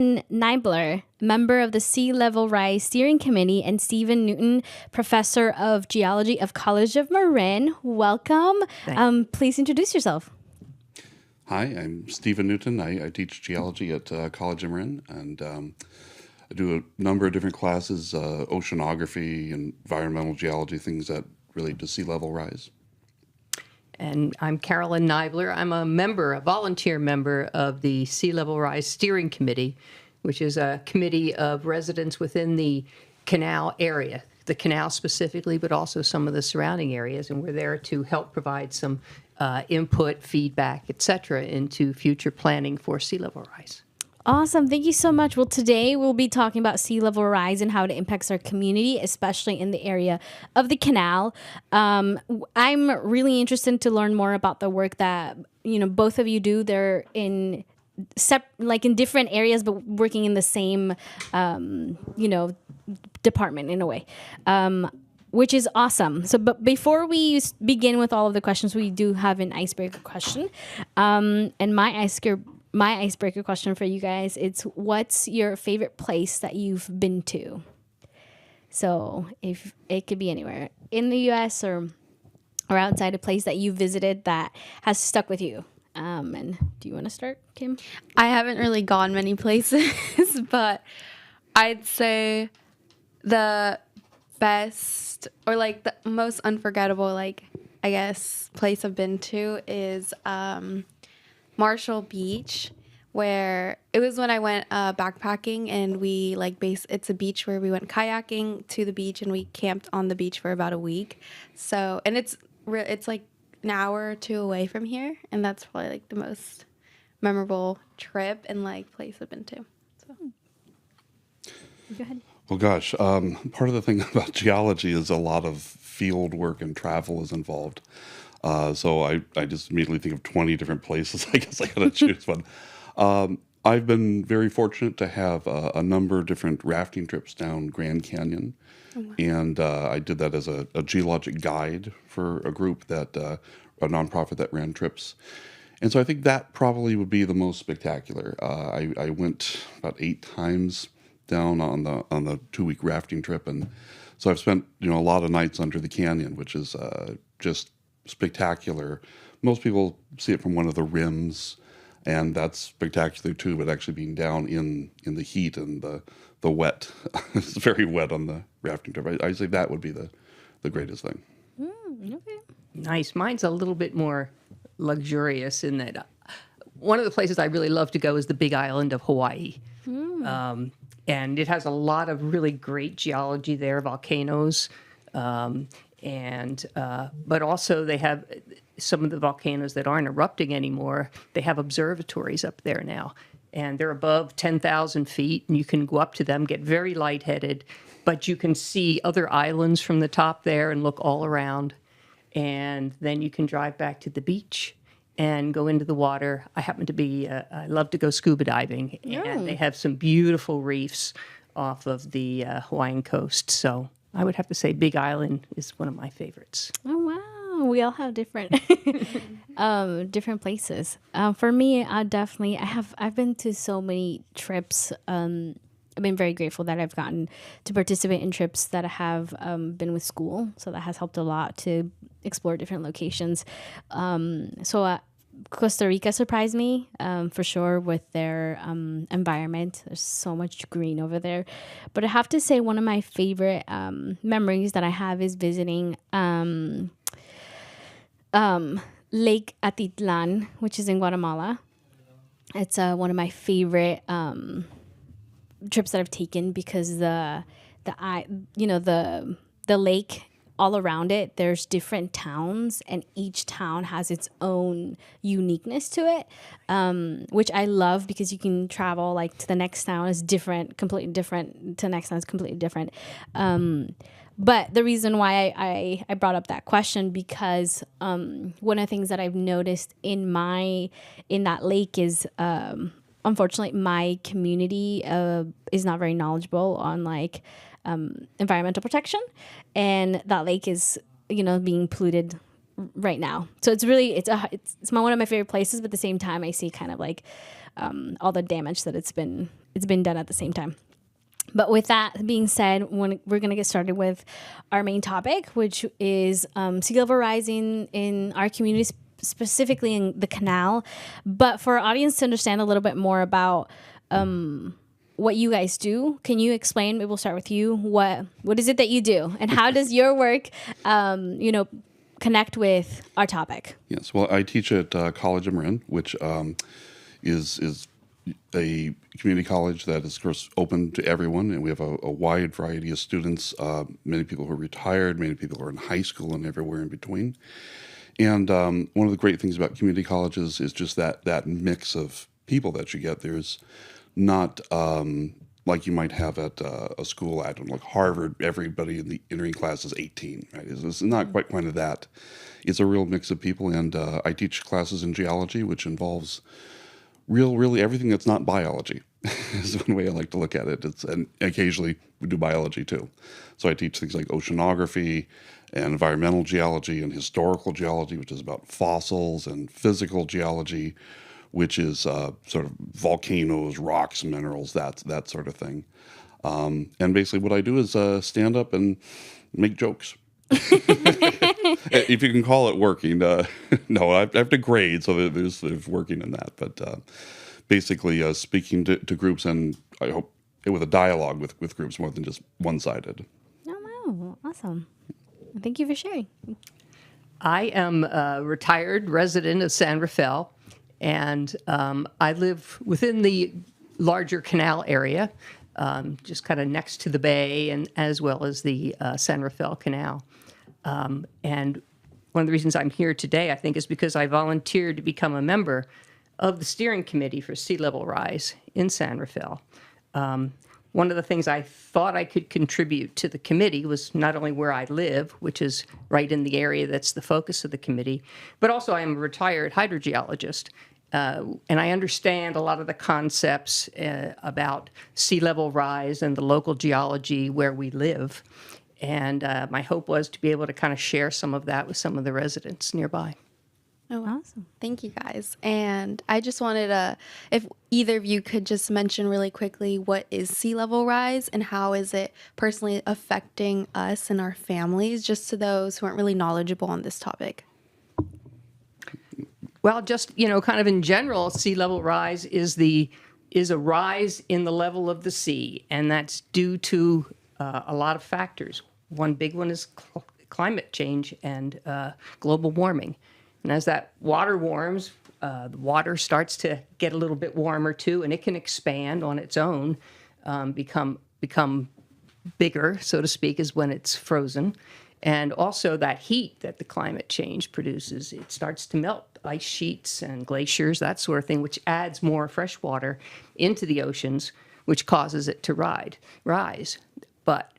Nibler, member of the Sea Level Rise Steering Committee, and Stephen Newton, professor of geology of College of Marin. Welcome. Please introduce yourself. Hi, I'm Stephen Newton. I teach geology at College of Marin, and I do a number of different classes, oceanography, environmental geology, things that relate to sea level rise. And I'm Carolyn Nibler. I'm a volunteer member of the Sea Level Rise Steering Committee, which is a committee of residents within the canal area, the canal specifically, but also some of the surrounding areas. And we're there to help provide some input, feedback, et cetera, into future planning for sea level rise. Awesome. Thank you so much. Well, today we'll be talking about sea level rise and how it impacts our community, especially in the area of the canal. I'm really interested to learn more about the work that, both of you do. They're in different areas, but working in the same, department in a way, which is awesome. So, but before we begin with all of the questions, we do have an icebreaker question. And my icebreaker question for you guys, it's what's your favorite place that you've been to? So if it could be anywhere in the U.S. or outside, a place that you visited that has stuck with you. And do you want to start, Kim? I haven't really gone many places, but I'd say the best or the most unforgettable, place I've been to is Marshall Beach, where it was when I went backpacking, and we it's a beach where we went kayaking to the beach, and we camped on the beach for about a week. So, and it's an hour or two away from here, and that's probably the most memorable trip and place I've been to. So, go ahead. Well, gosh, part of the thing about geology is a lot of field work and travel is involved. So I just immediately think of 20 different places. I guess I got to choose one. I've been very fortunate to have a number of different rafting trips down Grand Canyon. Oh, wow. And I did that as a geologic guide for a group a nonprofit that ran trips. And so I think that probably would be the most spectacular. I went about 8 times down on the 2-week rafting trip. And so I've spent, a lot of nights under the canyon, which is just spectacular. Most people see it from one of the rims, and that's spectacular too, but actually being down in the heat and the wet, it's very wet on the rafting trip. I say that would be the greatest thing. Okay. Nice. Mine's a little bit more luxurious in that one of the places I really love to go is the Big Island of Hawaii. And it has a lot of really great geology there, volcanoes, but also they have some of the volcanoes that aren't erupting anymore. They have observatories up there now, and they're above 10,000 feet, and you can go up to them, get very lightheaded, but you can see other islands from the top there and look all around. And then you can drive back to the beach and go into the water. I love to go scuba diving, and they have some beautiful reefs off of the Hawaiian coast. So I would have to say Big Island is one of my favorites. Oh, wow. We all have different different places. For me, I've been to so many trips. I've been very grateful that I've gotten to participate in trips that have been with school. So that has helped a lot to explore different locations. Costa Rica surprised me for sure with their environment. There's so much green over there. But I have to say one of my favorite memories that I have is visiting Lake Atitlan, which is in Guatemala. It's one of my favorite trips that I've taken because the lake, all around it, there's different towns, and each town has its own uniqueness to it, which I love because you can travel to the next town is different, completely different. To the next town is completely different. But the reason why I brought up that question because one of the things that I've noticed in that lake is unfortunately my community is not very knowledgeable on environmental protection, and that lake is being polluted right now. So it's one of my favorite places, but at the same time I see kind of all the damage that it's been done at the same time. But with that being said, we're going to get started with our main topic, which is sea level rising in our communities, specifically in the canal. But for our audience to understand a little bit more about what you guys do, can you explain? Maybe we'll start with you. What is it that you do, and how does your work, connect with our topic? Yes, well, I teach at College of Marin, which is a community college that is, of course, open to everyone, and we have a wide variety of students, many people who are retired, many people who are in high school, and everywhere in between. And one of the great things about community colleges is just that mix of people that you get. There's not like you might have at a school, I don't know, like Harvard, everybody in the entering class is 18, right? It's not quite of that. It's a real mix of people, and I teach classes in geology, which involves really everything that's not biology is one way I like to look at it. And occasionally we do biology too. So I teach things like oceanography and environmental geology and historical geology, which is about fossils, and physical geology, which is sort of volcanoes, rocks, minerals, that sort of thing. And basically what I do is stand up and make jokes. If you can call it working. No, I have to grade, so there's working in that. But basically speaking to groups, and I hope with a dialogue with groups more than just one-sided. Oh, wow. Awesome. Thank you for sharing. I am a retired resident of San Rafael, and I live within the larger canal area, just kind of next to the bay, and as well as the San Rafael Canal. And one of the reasons I'm here today, I think, is because I volunteered to become a member of the steering committee for sea level rise in San Rafael. One of the things I thought I could contribute to the committee was not only where I live, which is right in the area that's the focus of the committee, but also I am a retired hydrogeologist. And I understand a lot of the concepts about sea level rise and the local geology where we live. And my hope was to be able to kind of share some of that with some of the residents nearby. Oh, awesome. Thank you, guys. And I just wanted to, if either of you could just mention really quickly, what is sea level rise and how is it personally affecting us and our families, just to those who aren't really knowledgeable on this topic? Well, just, kind of in general, sea level rise is a rise in the level of the sea, and that's due to a lot of factors. One big one is climate change and global warming. And as that water warms, the water starts to get a little bit warmer too, and it can expand on its own, become bigger, so to speak, is when it's frozen. And also that heat that the climate change produces, it starts to melt ice sheets and glaciers, that sort of thing, which adds more fresh water into the oceans, which causes it to rise. But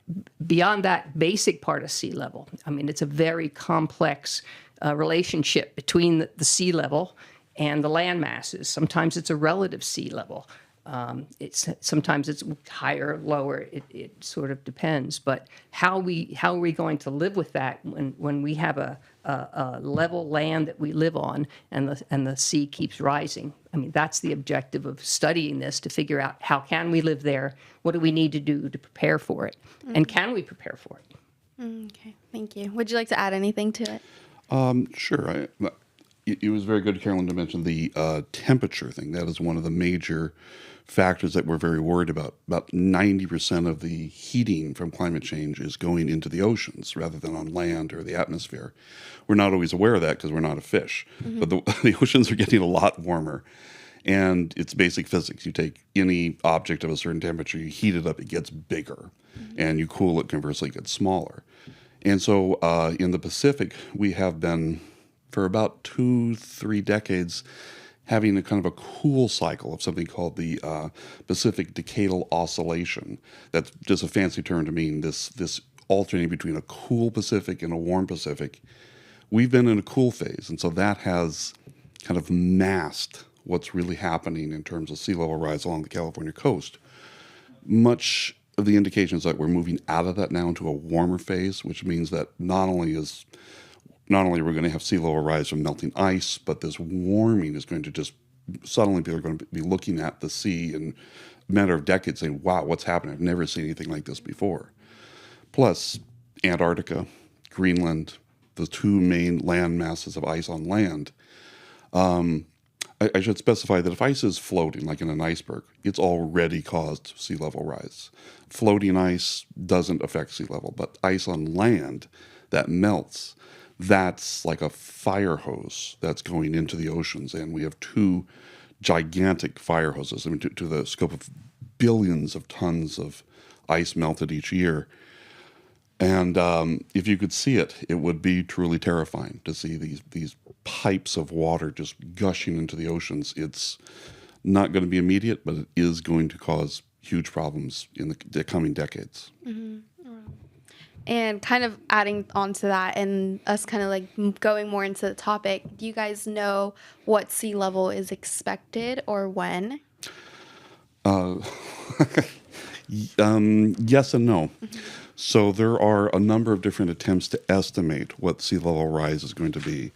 beyond that basic part of sea level, I mean, it's a very complex relationship between the sea level and the land masses. Sometimes it's a relative sea level. Sometimes it's higher, lower. It sort of depends. But how are we going to live with that when we have a level land that we live on and the sea keeps rising? I mean, that's the objective of studying this, to figure out how can we live there, what do we need to do to prepare for it, and can we prepare for it? Okay, thank you. Would you like to add anything to it? Sure. It was very good, Carolyn, to mention the temperature thing. That is one of the major factors that we're very worried about. About 90% of the heating from climate change is going into the oceans rather than on land or the atmosphere. We're not always aware of that because we're not a fish. Mm-hmm. But the oceans are getting a lot warmer. And it's basic physics. You take any object of a certain temperature, you heat it up, it gets bigger. Mm-hmm. And you cool it, conversely, it gets smaller. And so in the Pacific, we have been, for about 2-3 decades, having a kind of a cool cycle of something called the Pacific Decadal Oscillation. That's just a fancy term to mean this alternating between a cool Pacific and a warm Pacific. We've been in a cool phase, and so that has kind of masked what's really happening in terms of sea level rise along the California coast. Much of the indications that we're moving out of that now into a warmer phase, which means that not only are we going to have sea level rise from melting ice, but this warming is going to just suddenly people are going to be looking at the sea in a matter of decades saying, wow, what's happening? I've never seen anything like this before. Plus, Antarctica, Greenland, the two main land masses of ice on land. I should specify that if ice is floating, like in an iceberg, it's already caused sea level rise. Floating ice doesn't affect sea level, but ice on land that melts, that's like a fire hose that's going into the oceans. And we have two gigantic fire hoses, I mean, to the scope of billions of tons of ice melted each year. And if you could see it, it would be truly terrifying to see these pipes of water just gushing into the oceans. It's not going to be immediate, but it is going to cause huge problems in the coming decades. And kind of adding on to that and us kind of like going more into the topic, do you guys know what sea level is expected or when? Yes and no. So there are a number of different attempts to estimate what sea level rise is going to be.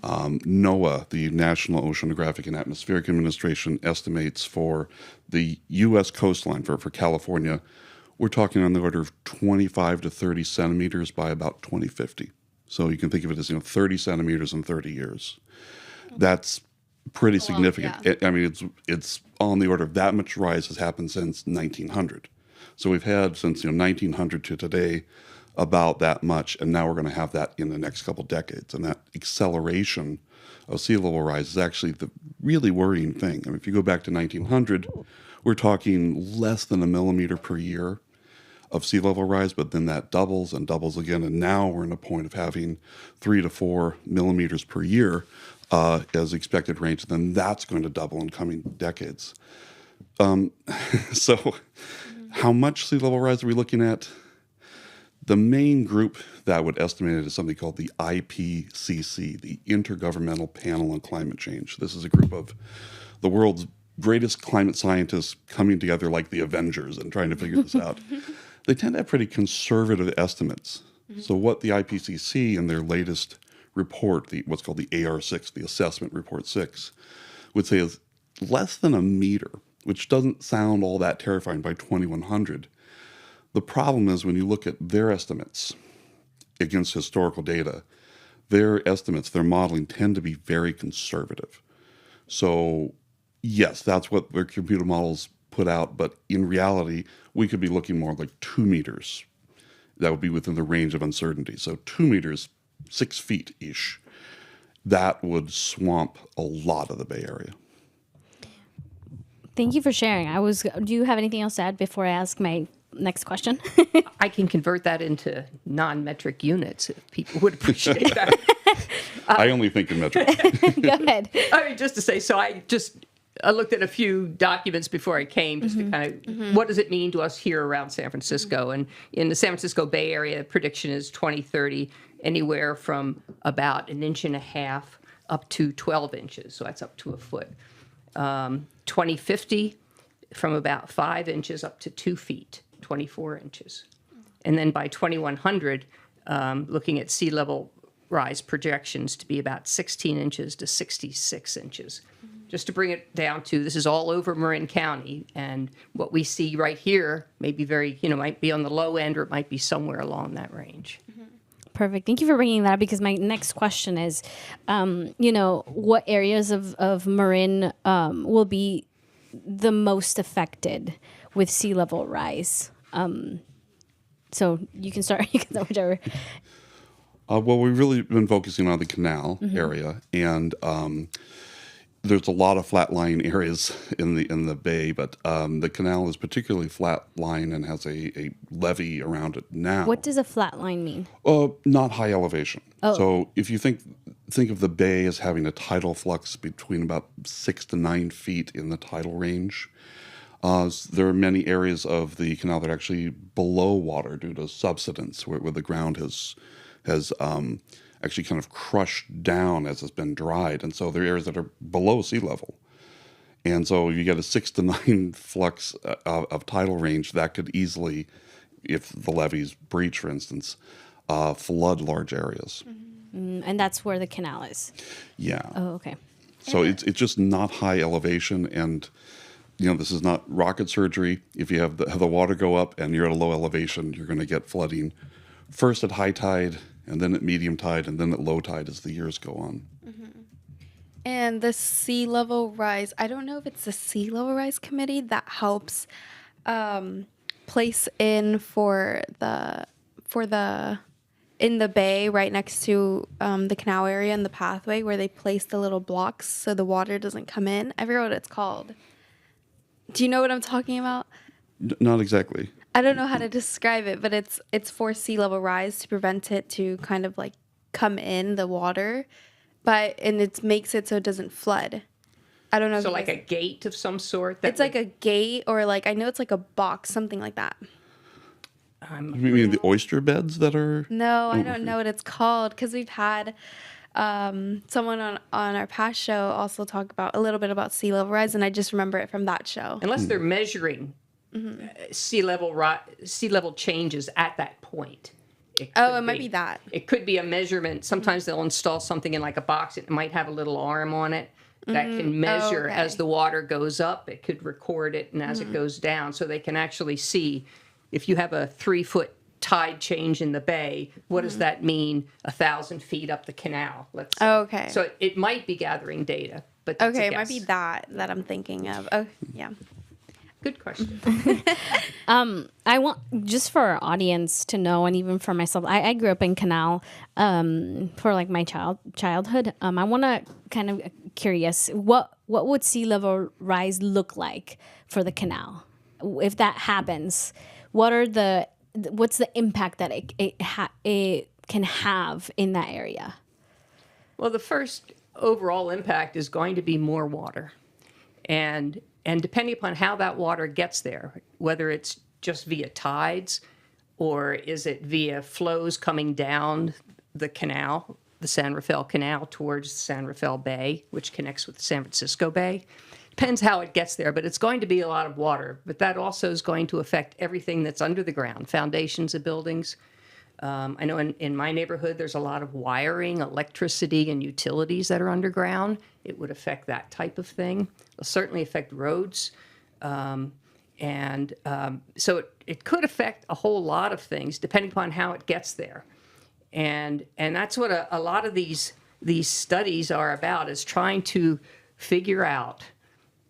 NOAA, the National Oceanographic and Atmospheric Administration, estimates for the U.S. coastline for California, we're talking on the order of 25 to 30 centimeters by about 2050. So you can think of it as 30 centimeters in 30 years. That's pretty significant. Yeah. I mean, it's on the order of that much rise has happened since 1900. So we've had since 1900 to today about that much, and now we're going to have that in the next couple decades. And that acceleration of sea level rise is actually the really worrying thing. I mean, if you go back to 1900, we're talking less than a millimeter per year of sea level rise, but then that doubles and doubles again, and now we're in a point of having 3 to 4 millimeters per year as expected range. Then that's going to double in coming decades. So how much sea level rise are we looking at? The main group that would estimate it is something called the IPCC, the Intergovernmental Panel on Climate Change. This is a group of the world's greatest climate scientists coming together like the Avengers and trying to figure this out. They tend to have pretty conservative estimates. So what the IPCC in their latest report, what's called the AR6, the Assessment Report 6, would say is less than a meter, which doesn't sound all that terrifying by 2100. The problem is when you look at their estimates against historical data, their estimates, their modeling tend to be very conservative. So yes, that's what their computer models put out, but in reality, we could be looking more like 2 meters. That would be within the range of uncertainty. So 2 meters, 6 feet-ish, that would swamp a lot of the Bay Area. Thank you for sharing. Do you have anything else to add before I ask my next question? I can convert that into non-metric units if people would appreciate that. I only think in metric. Go ahead. I mean, just to say, so I looked at a few documents before I came just to kind of, what does it mean to us here around San Francisco? And in the San Francisco Bay Area, the prediction is 2030, anywhere from about 1.5 inches up to 12 inches. So that's up to a foot. 2050, from about 5 inches up to 2 feet, 24 inches. And then by 2100, looking at sea level rise projections to be about 16 inches to 66 inches. Just to bring it down to, this is all over Marin County, and what we see right here may be might be on the low end, or it might be somewhere along that range. Perfect. Thank you for bringing that up, because my next question is, what areas of Marin will be the most affected with sea level rise? So you can start. You can start whichever. Well, we've really been focusing on the canal area, and there's a lot of flat-lying areas in the bay, but the canal is particularly flat-lying and has a levee around it now. What does a flat line mean? Not high elevation. Oh. So if you think of the bay as having a tidal flux between about 6 to 9 feet in the tidal range, there are many areas of the canal that are actually below water due to subsidence, where the ground has actually kind of crushed down as it's been dried. And so there are areas that are below sea level. And so you get a 6 to 9 flux of tidal range that could easily, if the levees breach, for instance, flood large areas. And that's where the canal is. Yeah. Oh, okay. So it's just not high elevation, and this is not rocket surgery. If you have the water go up and you're at a low elevation, you're going to get flooding first at high tide, and then at medium tide, and then at low tide as the years go on. And the sea level rise, I don't know if it's the sea level rise committee that helps place in for the in the bay right next to the canal area and the pathway where they place the little blocks so the water doesn't come in. I forget what it's called. Do you know what I'm talking about? Not exactly. I don't know how to describe it, but it's for sea level rise to prevent it to kind of like come in the water, and it makes it so it doesn't flood. I don't know. So like a gate of some sort? It's like a gate, or like, I know it's like a box, something like that. You mean the oyster beds that are? No, I don't know what it's called, because we've had someone on our past show also talk about a little bit about sea level rise, and I just remember it from that show. Unless they're measuring sea level changes at that point. It might be that. It could be a measurement. Sometimes they'll install something in like a box. It might have a little arm on it that can measure as the water goes up. It could record it, and as it goes down, so they can actually see if you have a 3-foot tide change in the bay, what does that mean 1,000 feet up the canal? Let's say. Okay. So it might be gathering data, but that's a It might guess. be that I'm thinking of. Oh, yeah. Good question. I want, just for our audience to know, and even for myself, I grew up in Canal for like my childhood. I want to kind of curious, what would sea level rise look like for the canal if that happens? What's the impact that it can have in that area? Well, the first overall impact is going to be more water. And depending upon how that water gets there, whether it's just via tides or is it via flows coming down the canal, the San Rafael Canal towards the San Rafael Bay, which connects with the San Francisco Bay. Depends how it gets there, but it's going to be a lot of water. But that also is going to affect everything that's under the ground, foundations of buildings. I know in my neighborhood, there's a lot of wiring, electricity, and utilities that are underground. It would affect that type of thing. It'll certainly affect roads. So it could affect a whole lot of things depending upon how it gets there. And that's what a lot of these studies are about, is trying to figure out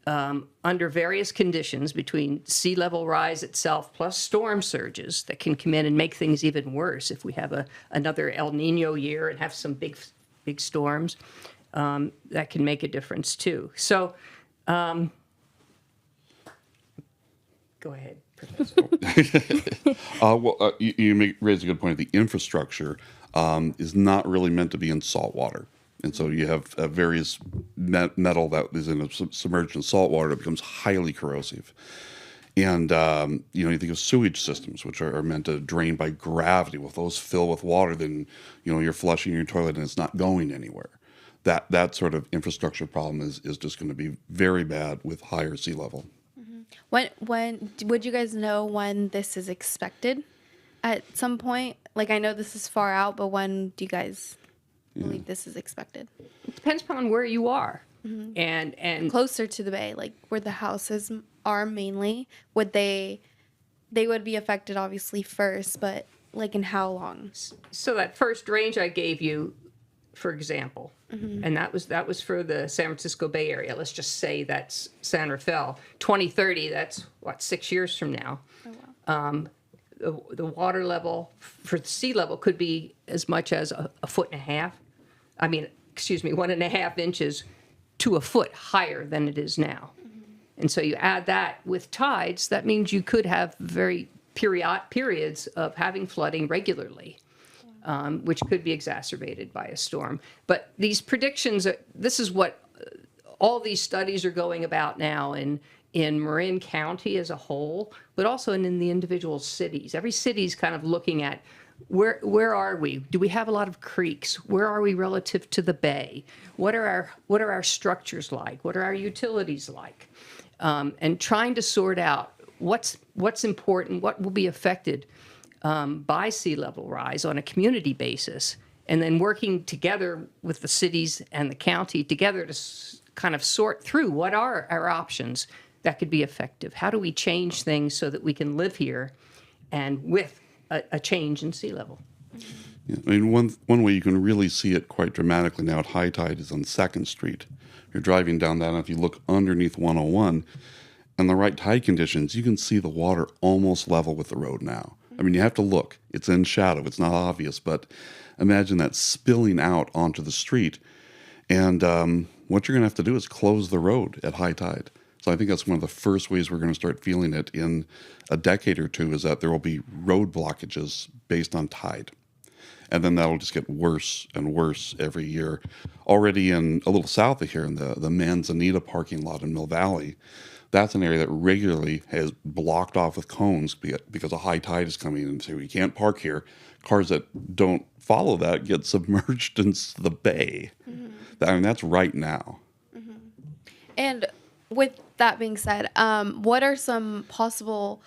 under various conditions between sea level rise itself plus storm surges that can come in and make things even worse if we have another El Nino year and have some big storms. That can make a difference too. So go ahead, Professor. You raise a good point. The infrastructure is not really meant to be in salt water. And so you have various metal that is submerged in salt water that becomes highly corrosive. And, you think of sewage systems, which are meant to drain by gravity. Well, if those fill with water, then, you're flushing your toilet and it's not going anywhere. That sort of infrastructure problem is just going to be very bad with higher sea level. When would you guys know when this is expected at some point? Like, I know this is far out, but when do you guys believe this is expected? It depends upon where you are. And Closer to the bay, like where the houses are mainly, they would be affected obviously first, but like in how long? so that first range I gave you, for example, and that was for the San Francisco Bay Area. Let's just say that's San Rafael. 2030, that's 6 years from now. Oh, wow. The water level for the sea level could be as much as a foot and a half. 1.5 inches to a foot higher than it is now. And so you add that with tides, that means you could have very periods of having flooding regularly, which could be exacerbated by a storm. But these predictions, this is what all these studies are going about now in Marin County as a whole, but also in the individual cities. Every city's kind of looking at where are we? Do we have a lot of creeks? Where are we relative to the bay? What are our structures like? What are our utilities like? And trying to sort out what's important, what will be affected by sea level rise on a community basis, and then working together with the cities and the county together to kind of sort through what are our options that could be effective. How do we change things so that we can live here and with a change in sea level? Yeah, I mean, one way you can really see it quite dramatically now at high tide is on 2nd Street. You're driving down that, and if you look underneath 101, and the right tide conditions, you can see the water almost level with the road now. I mean, you have to look. It's in shadow. It's not obvious, but imagine that spilling out onto the street. And what you're going to have to do is close the road at high tide. So I think that's one of the first ways we're going to start feeling it in a decade or two, is that there will be road blockages based on tide. And then that'll just get worse and worse every year. Already in a little south of here, in the Manzanita parking lot in Mill Valley, that's an area that regularly has blocked off with cones because a high tide is coming in, and say, we can't park here. Cars that don't follow that get submerged into the bay. I mean, that's right now. And with that being said, what are some possible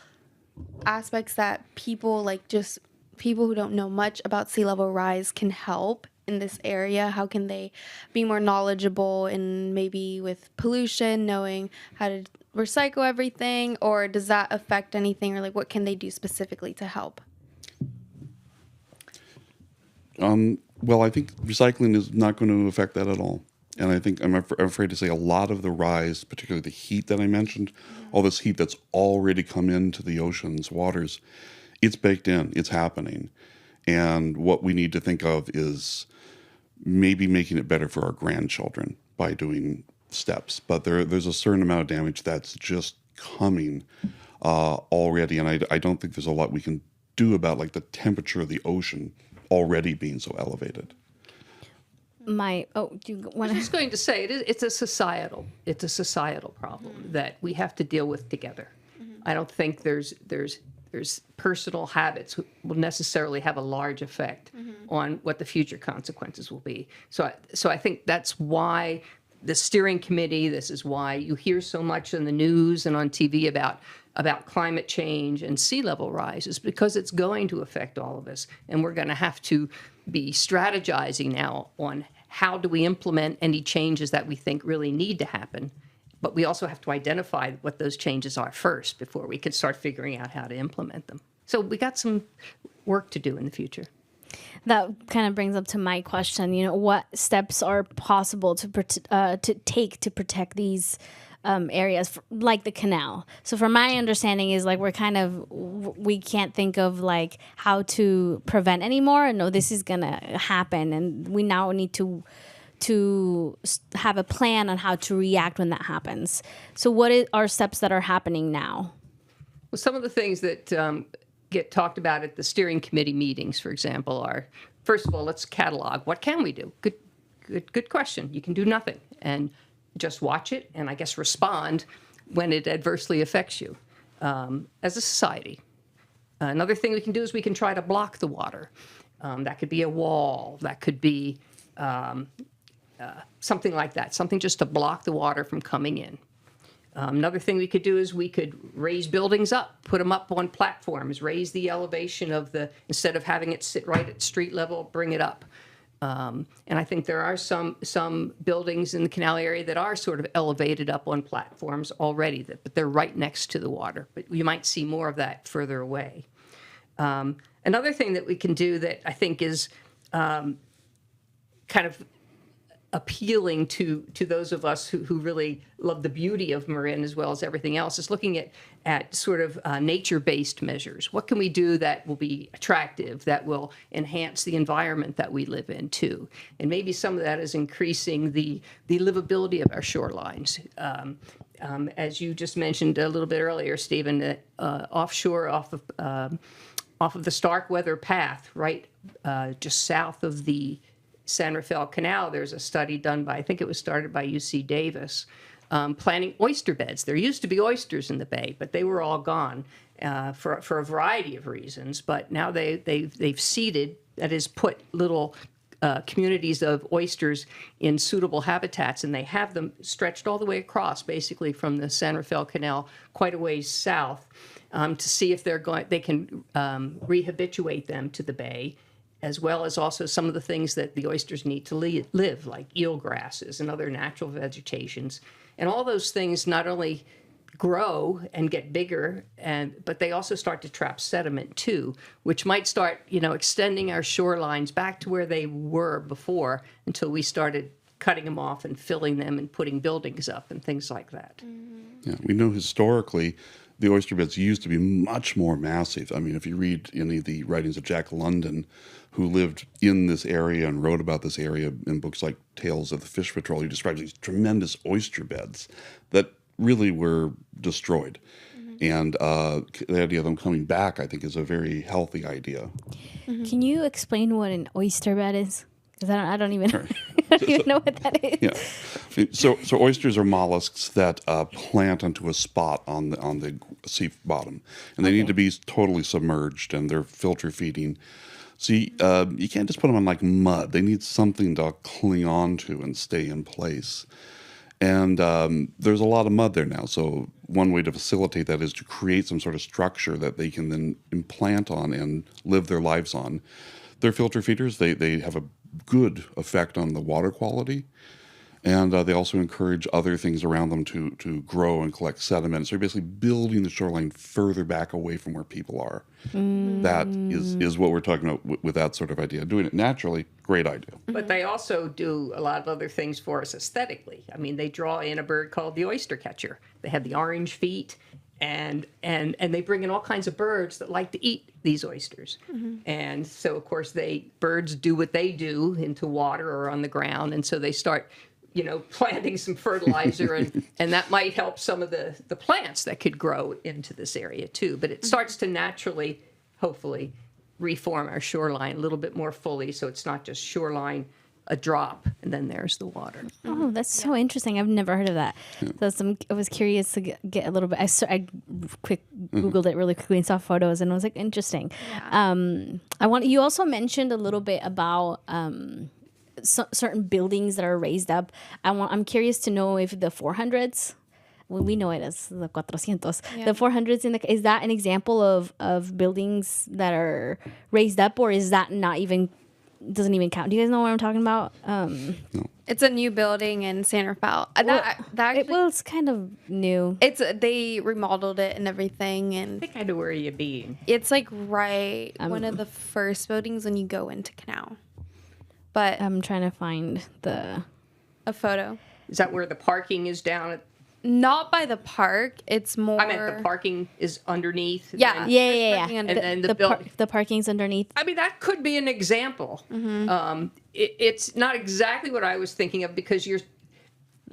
aspects that people, like just people who don't know much about sea level rise, can help in this area? How can they be more knowledgeable in maybe with pollution, knowing how to recycle everything, or does that affect anything, or like what can they do specifically to help? Well, I think recycling is not going to affect that at all. And I think I'm afraid to say a lot of the rise, particularly the heat that I mentioned, all this heat that's already come into the ocean's waters, it's baked in, it's happening. And what we need to think of is maybe making it better for our grandchildren by doing steps. But there's a certain amount of damage that's just coming already. And I don't think there's a lot we can do about like the temperature of the ocean already being so elevated. Do you I want was just going to say it's a societal problem that we have to deal with together. I don't think there's personal habits will necessarily have a large effect on what the future consequences will be. So I think that's why the steering committee, this is why you hear so much in the news and on TV about climate change and sea level rise, is because it's going to affect all of us. And we're going to have to be strategizing now on how do we implement any changes that we think really need to happen. But we also have to identify what those changes are first before we can start figuring out how to implement them. So we got some work to do in the future. That kind of brings up to my question. What steps are possible to take to protect these areas, like the canal? So from my understanding is like we can't think of like how to prevent anymore. No, this is gonna happen, and we now need to have a plan on how to react when that happens. So what are steps that are happening now? Well, some of the things that get talked about at the steering committee meetings, for example, are, first of all, let's catalog. What can we do? Good question. You can do nothing and just watch it and I guess respond when it adversely affects you as a society. Another thing we can do is we can try to block the water. That could be a wall. That could be something like that, something just to block the water from coming in. Another thing we could do is we could raise buildings up, put them up on platforms, raise the elevation of instead of having it sit right at street level, bring it up. And I think there are some buildings in the canal area that are sort of elevated up on platforms already, but they're right next to the water. But you might see more of that further away. Another thing that we can do that I think is kind of appealing to those of us who really love the beauty of Marin as well as everything else is looking at sort of nature-based measures. What can we do that will be attractive, that will enhance the environment that we live in too? And maybe some of that is increasing the livability of our shorelines. As you just mentioned a little bit earlier, Stephen, that offshore off of the Starkweather Path, right just south of the San Rafael Canal, there's a study done by, I think it was started by UC Davis, planting oyster beds. There used to be oysters in the bay, but they were all gone for a variety of reasons. But now they've seeded, that is, put little communities of oysters in suitable habitats, and they have them stretched all the way across, basically from the San Rafael Canal quite a ways south, to see if they can rehabituate them to the bay as well as also some of the things that the oysters need to live, like eel grasses and other natural vegetations. And all those things not only grow and get bigger, but they also start to trap sediment too, which might start, extending our shorelines back to where they were before until we started cutting them off and filling them and putting buildings up and things like that. Yeah, we know historically the oyster beds used to be much more massive. I mean, if you read any of the writings of Jack London, who lived in this area and wrote about this area in books like Tales of the Fish Patrol, he describes these tremendous oyster beds that really were destroyed. And the idea of them coming back, I think, is a very healthy idea. Can you explain what an oyster bed is? Because I don't even I don't even know what that is. Yeah. So oysters are mollusks that plant onto a spot on the sea bottom, and they need to be totally submerged, and they're filter feeding. So you can't just put them on like mud. They need something to cling on to and stay in place. And there's a lot of mud there now. So one way to facilitate that is to create some sort of structure that they can then implant on and live their lives on. They're filter feeders. They have a good effect on the water quality. And they also encourage other things around them to grow and collect sediment. So you're basically building the shoreline further back away from where people are. That is what we're talking about with that sort of idea. Doing it naturally, great idea. But they also do a lot of other things for us aesthetically. I mean, they draw in a bird called the oyster catcher. They have the orange feet, and they bring in all kinds of birds that like to eat these oysters. And so, of course, birds do what they do into water or on the ground, and so they start planting some fertilizer, and that might help some of the plants that could grow into this area too. But it starts to naturally, hopefully, reform our shoreline a little bit more fully, so it's not just shoreline, a drop, and then there's the water. Oh, that's so interesting. I've never heard of that. So I was curious to get a little bit. I Googled it really quickly and saw photos, and I was like, interesting. Yeah. You also mentioned a little bit about certain buildings that are raised up. I'm curious to know if the 400s, well, we know it as the 400s. Yeah. The 400s is that an example of buildings that are raised up, or is that not even, doesn't even count? Do you guys know what I'm talking about? No. It's a new building in San Rafael. It's kind of new. They remodeled it and everything, I and think I know where you're being. it's like one of the first buildings when you go into Canal. But I'm trying to find a photo. Is that where the parking is down at? Not by the park. It's more. I meant the parking is underneath. Yeah. Yeah. Parking And then the parking's underneath. I mean, that could be an example. It's not exactly what I was thinking of because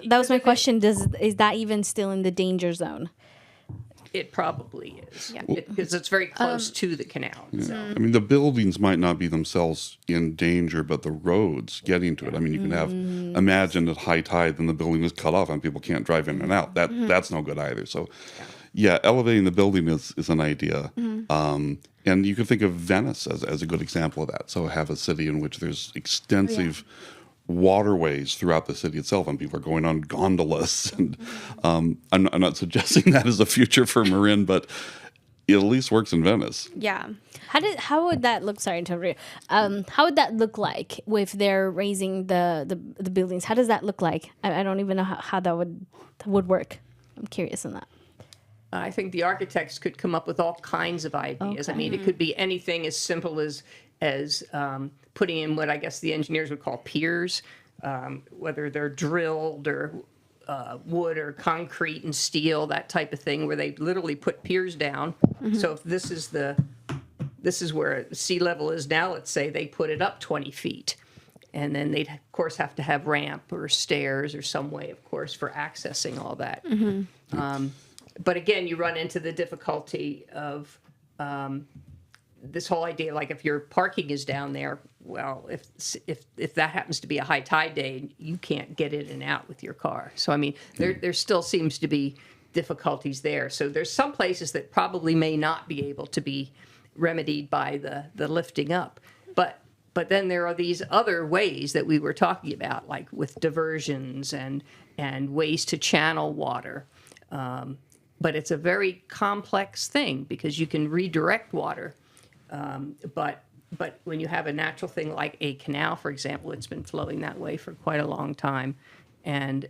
That was my question. Is that even still in the danger zone? it probably is. Yeah. Because it's very close to the canal itself. I mean, the buildings might not be themselves in danger, but the roads getting to it. I mean, you can have, imagine at high tide, then the building is cut off and people can't drive in and out. That's no good either. So, yeah, elevating the building is an idea. And you can think of Venice as a good example of that. So have a city in which there's extensive waterways throughout the city itself, and people are going on gondolas. And I'm not suggesting that as a future for Marin, but it at least works in Venice. Yeah. How would that look? Sorry to interrupt. How would that look like if they're raising the buildings? How does that look like? I don't even know how that would work. I'm curious on that. I think the architects could come up with all kinds of ideas. Okay. I mean, it could be anything as simple as putting in what I guess the engineers would call piers, whether they're drilled or wood or concrete and steel, that type of thing, where they literally put piers down. So if this is where sea level is now, let's say they put it up 20 feet. And then they'd, of course, have to have ramp or stairs or some way, of course, for accessing all that. But again, you run into the difficulty of this whole idea, like if your parking is down there, well, if that happens to be a high tide day, you can't get in and out with your car. So, I mean, there still seems to be difficulties there. So there's some places that probably may not be able to be remedied by the lifting up. But then there are these other ways that we were talking about, like with diversions and ways to channel water. But it's a very complex thing because you can redirect water, but but when you have a natural thing like a canal, for example, it's been flowing that way for quite a long time. And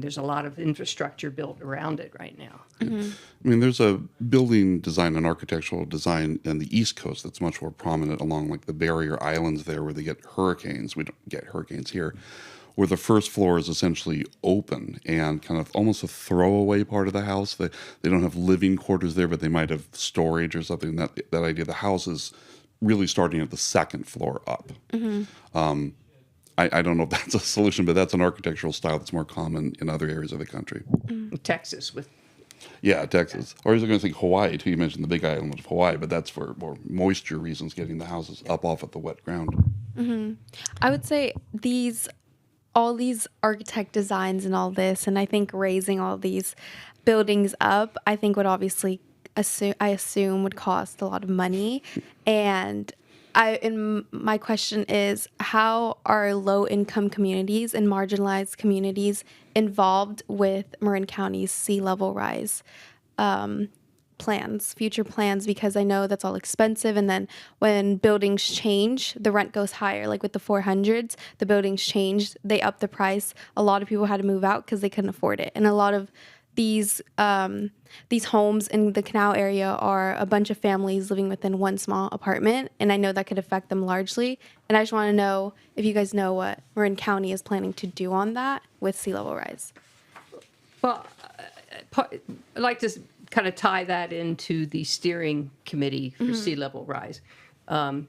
there's a lot of infrastructure built around it right now. I mean, there's a building design and architectural design in the East Coast that's much more prominent along like the barrier islands there where they get hurricanes. We don't get hurricanes here, where the first floor is essentially open and kind of almost a throwaway part of the house. They don't have living quarters there, but they might have storage or something. That idea, the house is really starting at the second floor up. I don't know if that's a solution, but that's an architectural style that's more common in other areas of the country. Texas with Texas. Or I was going to think Hawaii, too. You mentioned the big island of Hawaii, but that's for more moisture reasons, getting the houses up off of the wet ground. I would say all these architect designs and all this, and I think raising all these buildings up, I think would obviously assume would cost a lot of money. And my question is, how are low-income communities and marginalized communities involved with Marin County's sea level rise future plans? Because I know that's all expensive, and then when buildings change, the rent goes higher. Like with the 400s, the buildings changed, they upped the price. A lot of people had to move out because they couldn't afford it, and a lot of these homes in the canal area are a bunch of families living within one small apartment, and I know that could affect them largely. And I just want to know if you guys know what Marin County is planning to do on that with sea level rise. Well, I'd like to kind of tie that into the steering committee for sea level rise. And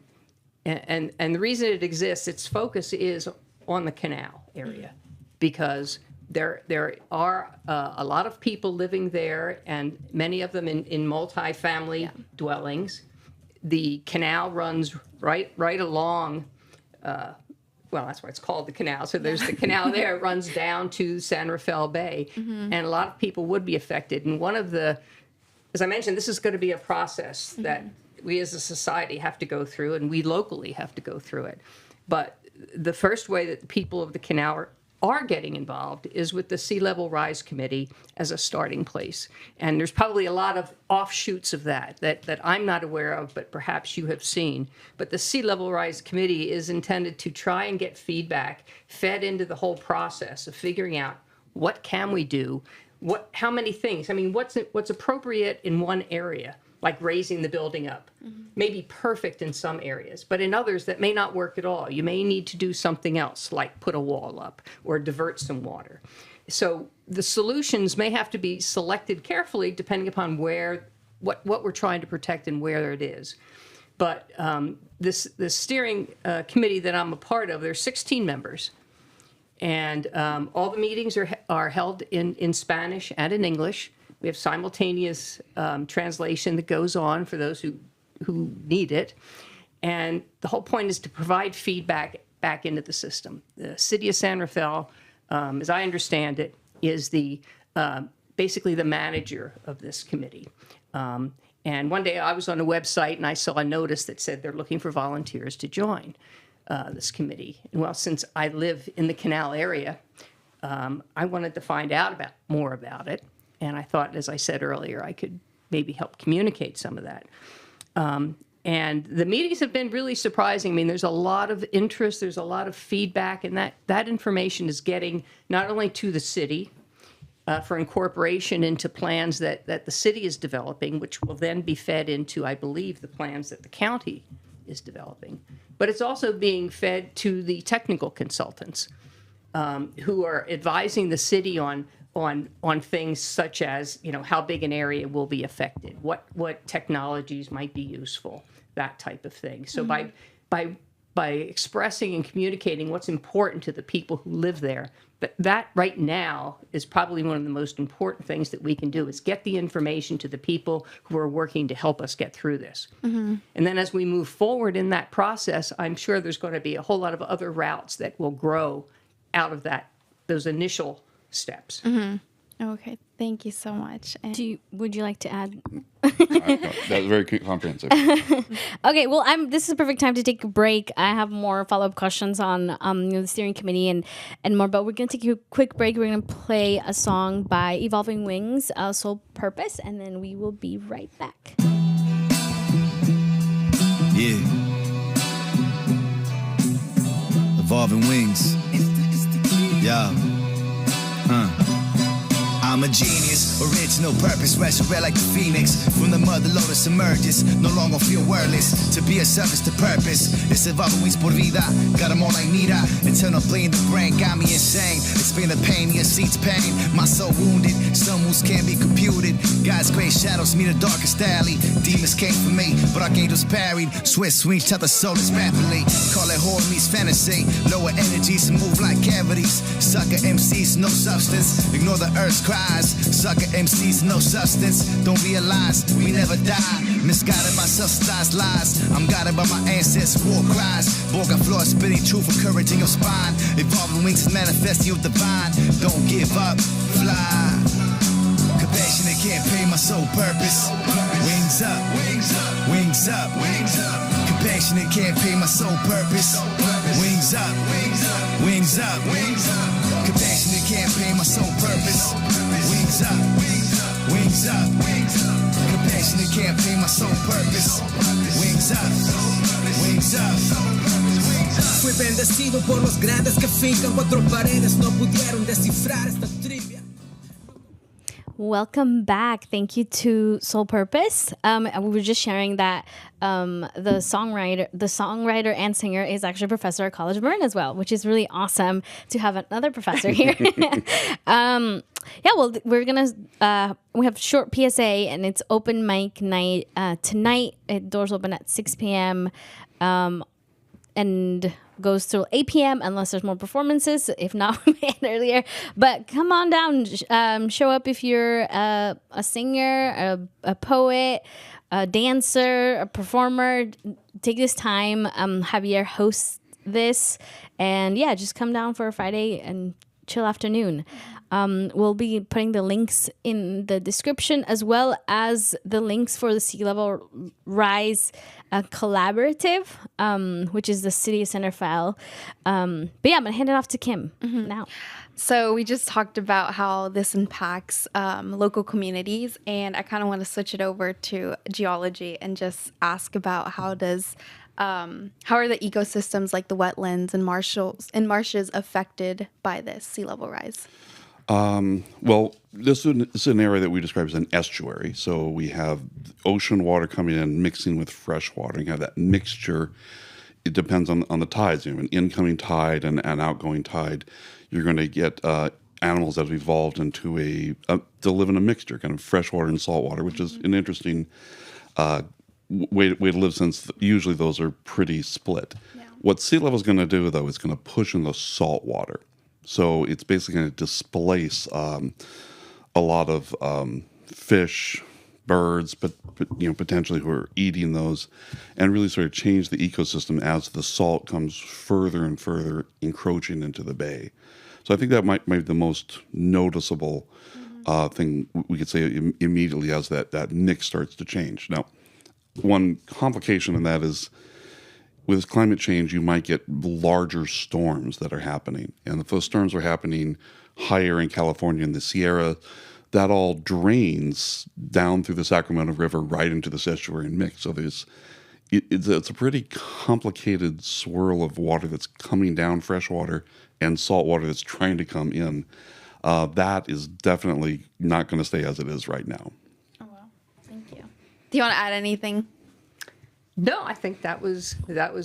the reason it exists, its focus is on the canal area, because there are a lot of people living there, and many of them in multi-family dwellings. The canal runs right along. Well, that's why it's called the canal. So there's the canal there. It runs down to San Rafael Bay, and a lot of people would be affected. And one of the, as I mentioned, this is going to be a process that we as a society have to go through, and we locally have to go through it. But the first way that the people of the canal are getting involved is with the Sea Level Rise Committee as a starting place. And there's probably a lot of offshoots of that I'm not aware of, but perhaps you have seen. But the Sea Level Rise Committee is intended to try and get feedback fed into the whole process of figuring out what can we do, how many things. I mean, what's appropriate in one area, like raising the building up, may be perfect in some areas, but in others that may not work at all. You may need to do something else, like put a wall up or divert some water. So the solutions may have to be selected carefully depending upon what we're trying to protect and where it is. But this steering committee that I'm a part of, there's 16 members. And all the meetings are held in Spanish and in English. We have simultaneous translation that goes on for those who need it. And the whole point is to provide feedback back into the system. The city of San Rafael, as I understand it, is basically the manager of this committee. And one day I was on a website and I saw a notice that said they're looking for volunteers to join this committee. And well, since I live in the canal area, I wanted to find out more about it. And I thought, as I said earlier, I could maybe help communicate some of that. And the meetings have been really surprising. I mean, there's a lot of interest, there's a lot of feedback, and that information is getting not only to the city for incorporation into plans that the city is developing, which will then be fed into, I believe, the plans that the county is developing, but it's also being fed to the technical consultants who are advising the city on things such as, how big an area will be affected, what technologies might be useful, that type of thing. So by expressing and communicating what's important to the people who live there, that right now is probably one of the most important things that we can do, is get the information to the people who are working to help us get through this. And then as we move forward in that process, I'm sure there's going to be a whole lot of other routes that will grow out of those initial steps. Okay, thank you so much. And Would you like to add? That was very comprehensive. Okay, well, this is a perfect time to take a break. I have more follow-up questions on the steering committee and more, but we're going to take a quick break. We're going to play a song by Evolving Wings, Sole Purpose, and then we will be right back. Yeah. evolving wings. Yeah. I'm a genius, original purpose, resurrect like the phoenix. From the mother lotus emerges, no longer feel wordless. To be a service to purpose, it's evolving wings por vida. Got them all like Nita, internal bleeding the brain got me insane. Explain the pain, the seats pain. My soul wounded, some wounds can't be computed. God's great shadows meet the darkest alley. Demons came for me, but archangels parried. Swiss swing, shut the soul is rapidly. Call it horror meets fantasy. Lower energies move like cavities. Sucker MCs, no substance. Ignore the earth's cry. Sucker MCs, no substance. Don't realize we never die. Misguided by subsidized lies. I'm guided by my ancestors' war cries. Borga floor spitting truth for courage in your spine. Evolving wings is manifesting your divine. Don't give up, fly. Compassionate can't pay my soul purpose. Wings up, wings up, wings up, wings up. Compassionate can't pay my soul purpose. Wings up, wings up, wings up, wings up. Compassionate can't pay my soul purpose. Wings up, wings up, wings up, wings up. Compassionate can't pay my soul purpose. Wings up, wings up. Fui bendecido por los grandes que fincan cuatro paredes, no pudieron descifrar esta trivia. Welcome back. Thank you to Soul Purpose. We were just sharing that the songwriter and singer is actually a professor at College Burn as well, which is really awesome to have another professor here. We're gonna we have short PSA and it's open mic night tonight. Doors open at 6 p.m. And goes till 8 p.m. unless there's more performances. If not, we may end earlier. But come on down. Show up if you're a singer, a poet, a dancer, a performer. Take this time. Javier hosts this. And yeah, just come down for a Friday and chill afternoon. We'll be putting the links in the description as well as the links for the Sea Level Rise collaborative, which is the City Center file. But yeah, I'm going to hand it off to Kim now. So we just talked about how this impacts local communities, and I kind of want to switch it over to geology and just ask about how are the ecosystems like the wetlands and marshes affected by this sea level rise? Well, this is an area that we describe as an estuary. So we have ocean water coming in, mixing with fresh water. You have that mixture. It depends on the tides. You have an incoming tide and an outgoing tide. You're going to get animals that have evolved into to live in a mixture, kind of fresh water and salt water, which is an interesting way to live, since usually those are pretty split. Yeah. What sea level is going to do, though, is going to push in the salt water. So it's basically going to displace a lot of fish, birds, but potentially who are eating those, and really sort of change the ecosystem as the salt comes further and further encroaching into the bay. So I think that might be the most noticeable thing we could say immediately as that mix starts to change. Now, one complication in that is, with climate change, you might get larger storms that are happening. And if those storms are happening higher in California in the Sierra, that all drains down through the Sacramento River right into the estuary and mix. So it's a pretty complicated swirl of water that's coming down, fresh water, and salt water that's trying to come in. That is definitely not going to stay as it is right now. Oh, wow. Thank you. Do you want to add anything? No, I think that was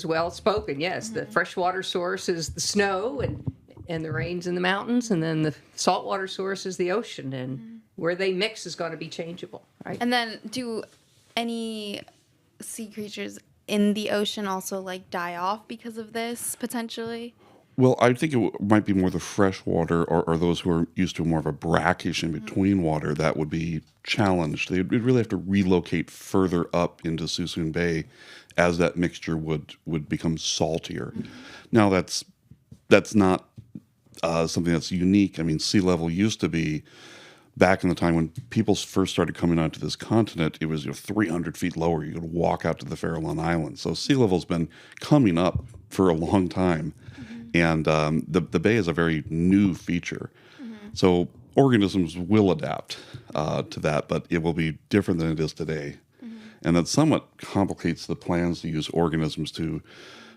well spoken. Yes, the freshwater source is the snow and the rains in the mountains, and then the saltwater source is the ocean, and where they mix is going to be changeable, right? And then, do any sea creatures in the ocean also like die off because of this potentially? Well, I think it might be more the freshwater or those who are used to more of a brackish in between water that would be challenged. They'd really have to relocate further up into Suisun Bay as that mixture would become saltier. Now, that's not something that's unique. I mean, sea level used to be, back in the time when people first started coming onto this continent, it was 300 feet lower. You could walk out to the Farallon Islands. So sea level's been coming up for a long time. And the bay is a very new feature. So organisms will adapt to that, but it will be different than it is today. And that somewhat complicates the plans to use organisms to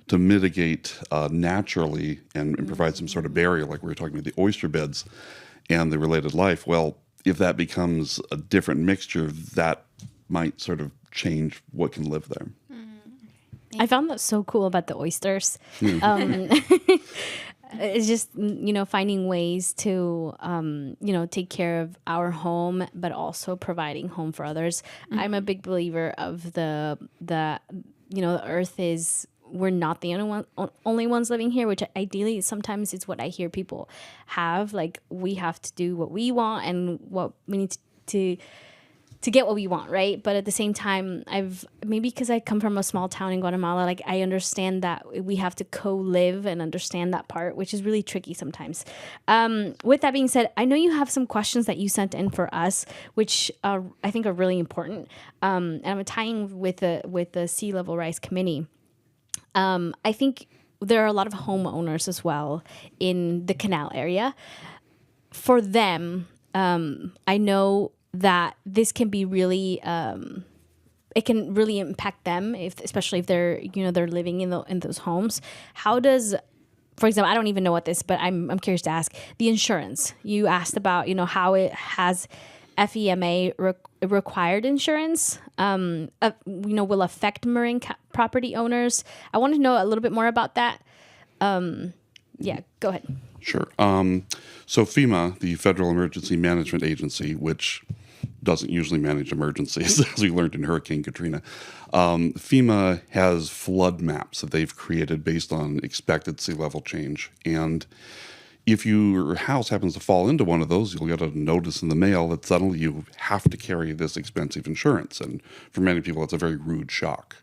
to mitigate naturally and provide some sort of barrier, like we were talking about the oyster beds and the related life. Well, if that becomes a different mixture, that might sort of change what can live there. I found that so cool about the oysters. It's just, finding ways to, take care of our home, but also providing home for others. I'm a big believer of the earth is, we're not the only ones living here, which ideally sometimes it's what I hear people have. Like, we have to do what we want and what we need to get what we want, right? But at the same time, maybe because I come from a small town in Guatemala, like, I understand that we have to co-live and understand that part, which is really tricky sometimes. With that being said, I know you have some questions that you sent in for us, which I think are really important. And I'm tying with the Sea Level Rise Committee. I think there are a lot of homeowners as well in the canal area. For them, I know that this can be really, it can really impact them, especially if they're living in those homes. How does, for example, I don't even know what this, but I'm curious to ask the insurance. You asked about how it has FEMA required insurance. Will affect marine property owners. I want to know a little bit more about that. Yeah, go ahead. Sure. So FEMA, the Federal Emergency Management Agency, which doesn't usually manage emergencies, as we learned in Hurricane Katrina, FEMA has flood maps that they've created based on expected sea level change. And if your house happens to fall into one of those, you'll get a notice in the mail that suddenly you have to carry this expensive insurance. And for many people, it's a very rude shock.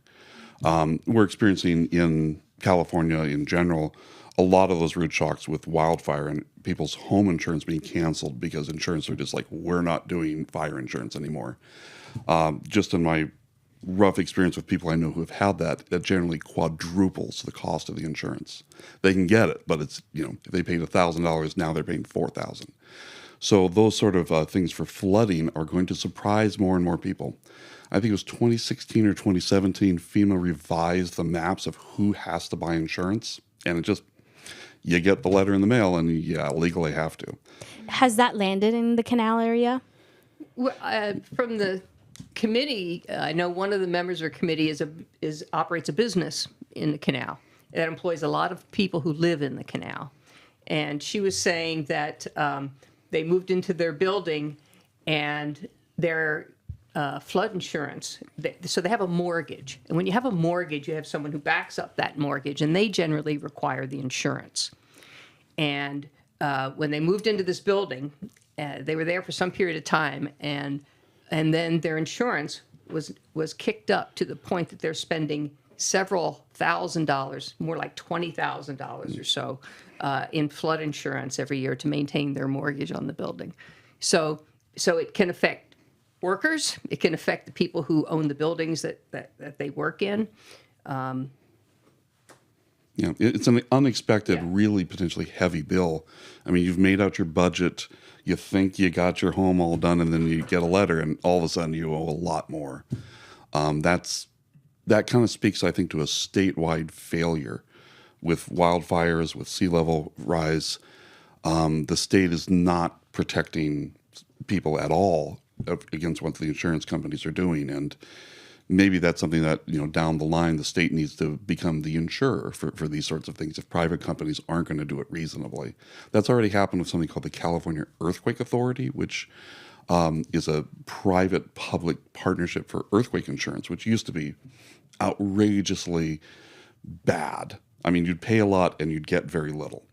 We're experiencing in California in general a lot of those rude shocks with wildfire and people's home insurance being canceled because insurance are just like, we're not doing fire insurance anymore. Just in my rough experience with people I know who have had that generally quadruples the cost of the insurance. They can get it, but it's, if they paid $1,000, now they're paying $4,000. So those sort of things for flooding are going to surprise more and more people. I think it was 2016 or 2017, FEMA revised the maps of who has to buy insurance, and it just, you get the letter in the mail, and legally have to. Has that landed in the canal area? Well, from the committee, I know one of the members of our committee operates a business in the canal that employs a lot of people who live in the canal, and she was saying that they moved into their building and their flood insurance. So they have a mortgage. And when you have a mortgage, you have someone who backs up that mortgage, and they generally require the insurance. And when they moved into this building, they were there for some period of time, and then their insurance was kicked up to the point that they're spending several $1,000s, more like $20,000 or so, in flood insurance every year to maintain their mortgage on the building. So it can affect workers. It can affect the people who own the buildings that they work in. It's an unexpected, really potentially heavy bill. I mean, you've made out your budget. You think you got your home all done, and then you get a letter, and all of a sudden you owe a lot more. That kind of speaks, I think, to a statewide failure with wildfires, with sea level rise. The state is not protecting people at all against what the insurance companies are doing, and maybe that's something that down the line the state needs to become the insurer for these sorts of things if private companies aren't going to do it reasonably. That's already happened with something called the California Earthquake Authority, which is a private public partnership for earthquake insurance, which used to be outrageously bad. I mean, you'd pay a lot and you'd get very little.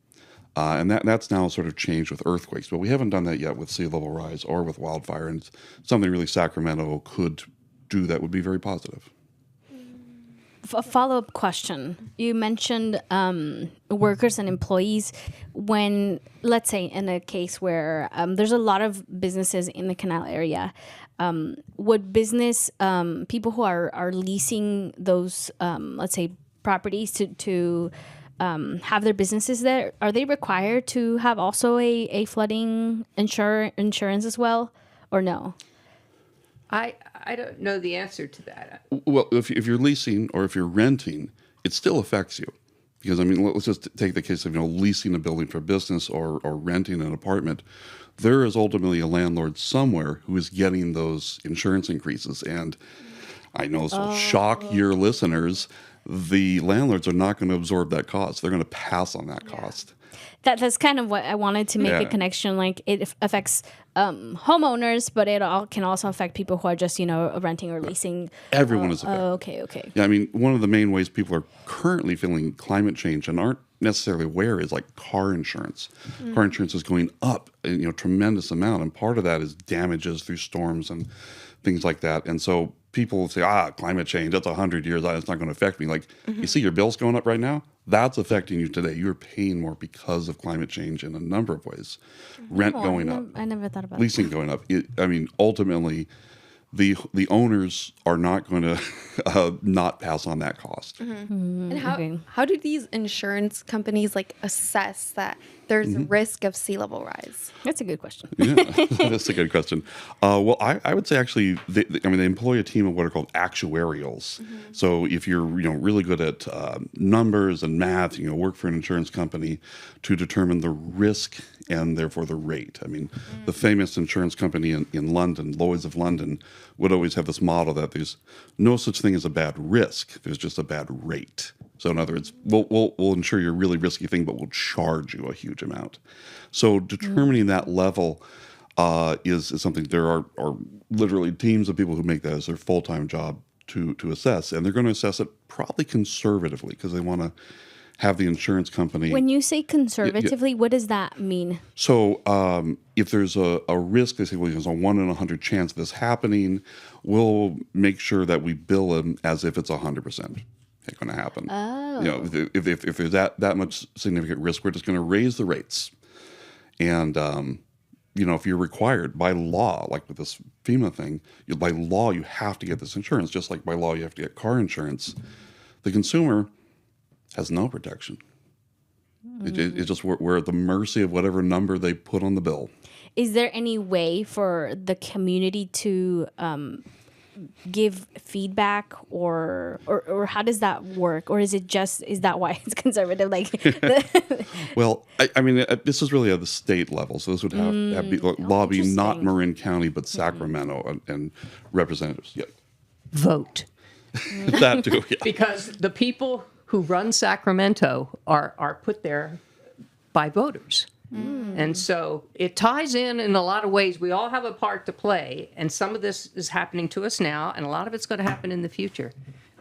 And that's now sort of changed with earthquakes, but we haven't done that yet with sea level rise or with wildfire. And it's something really Sacramento could do that would be very positive. A follow-up question. You mentioned workers and employees. When, let's say, in a case where there's a lot of businesses in the canal area, would business people who are leasing those, let's say, properties to have their businesses there, are they required to have also a flooding insurance as well, or no? I don't know the answer to that. Well, if you're leasing or if you're renting, it still affects you. Because I mean, let's just take the case of leasing a building for business or renting an apartment. There is ultimately a landlord somewhere who is getting those insurance increases, and I know this will shock your listeners. The landlords are not going to absorb that cost; they're going to pass on that cost. That's kind of what I wanted to make a connection. Like it affects homeowners, but it all can also affect people who are just renting or leasing. Everyone is affected. Okay. Yeah, I mean, one of the main ways people are currently feeling climate change and aren't necessarily aware is like car insurance. Car insurance is going up a tremendous amount, and part of that is damages through storms and things like that. And so people say, climate change, that's 100 years, it's not going to affect me. Like, you see your bills going up right now? That's affecting you today. You're paying more because of climate change in a number of ways. Rent going up. I never thought about leasing going up. I mean, ultimately, the owners are not going to not pass on that cost. And how do these insurance companies like assess that there's a risk of sea level rise? That's a good question. Yeah, that's a good question. Well, I would say actually, they employ a team of what are called actuarials. So if you're really good at numbers and math, work for an insurance company to determine the risk and therefore the rate. I mean, the famous insurance company in London, Lloyd's of London, would always have this model that there's no such thing as a bad risk. There's just a bad rate. So in other words, we'll insure your really risky thing, but we'll charge you a huge amount. So determining that level is something. There are literally teams of people who make that as their full-time job to assess, and they're going to assess it probably conservatively because they want to have the insurance company. When you say conservatively, what does that mean? So if there's a risk, they say, well, there's a 1 in 100 chance of this happening, we'll make sure that we bill them as if it's 100%. It's going to happen. Oh. If there's that much significant risk, we're just going to raise the rates. And, if you're required by law, like with this FEMA thing, by law, you have to get this insurance, just like by law, you have to get car insurance. The consumer has no protection. It's just we're at the mercy of whatever number they put on the bill. Is there any way for the community to give feedback or how does that work? Or is that why it's conservative? Well, I mean, this is really at the state level. So this would have to be lobbying not Marin County, but Sacramento and representatives. Yeah. Vote. That too, yeah. Because the people who run Sacramento are put there by voters. And so it ties in a lot of ways. We all have a part to play, and some of this is happening to us now, and a lot of it's going to happen in the future.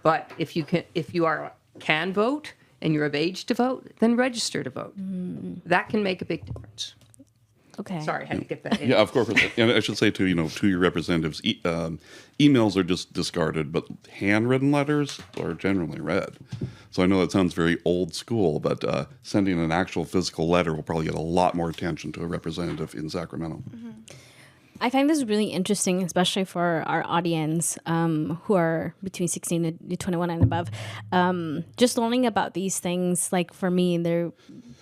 But if you can vote and you're of age to vote, then register to vote. That can make a big difference. Okay. Sorry, I had to get that in. Yeah, of course. And I should say to your representatives, emails are just discarded, but handwritten letters are generally read. So I know that sounds very old school, but sending an actual physical letter will probably get a lot more attention to a representative in Sacramento. I find this really interesting, especially for our audience who are between 16 and 21 and above. Just learning about these things, like for me,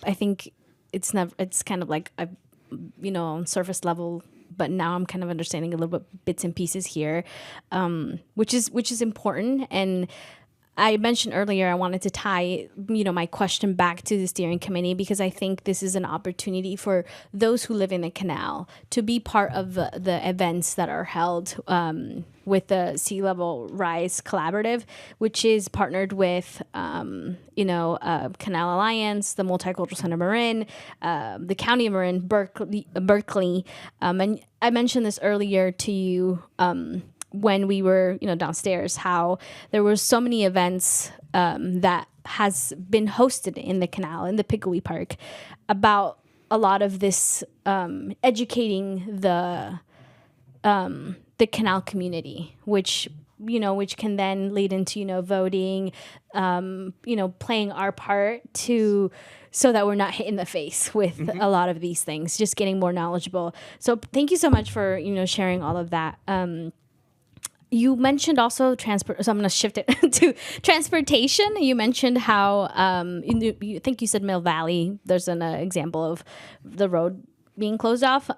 I think it's kind of like on surface level, but now I'm kind of understanding a little bit bits and pieces here, which is important. And I mentioned earlier I wanted to tie, my question back to the steering committee because I think this is an opportunity for those who live in the canal to be part of the events that are held with the Sea Level Rise Collaborative, which is partnered with, Canal Alliance, the Multicultural Center Marin, the County of Marin, Berkeley. And I mentioned this earlier to you when we were, downstairs, how there were so many events that has been hosted in the canal, in the Piggly Park, about a lot of this educating the canal community, which can then lead into, voting, playing our part so that we're not hit in the face with a lot of these things, just getting more knowledgeable. So thank you so much for, sharing all of that. You mentioned also transport, so I'm going to shift it to transportation. You mentioned how, I think you said Mill Valley, there's an example of the road being closed off.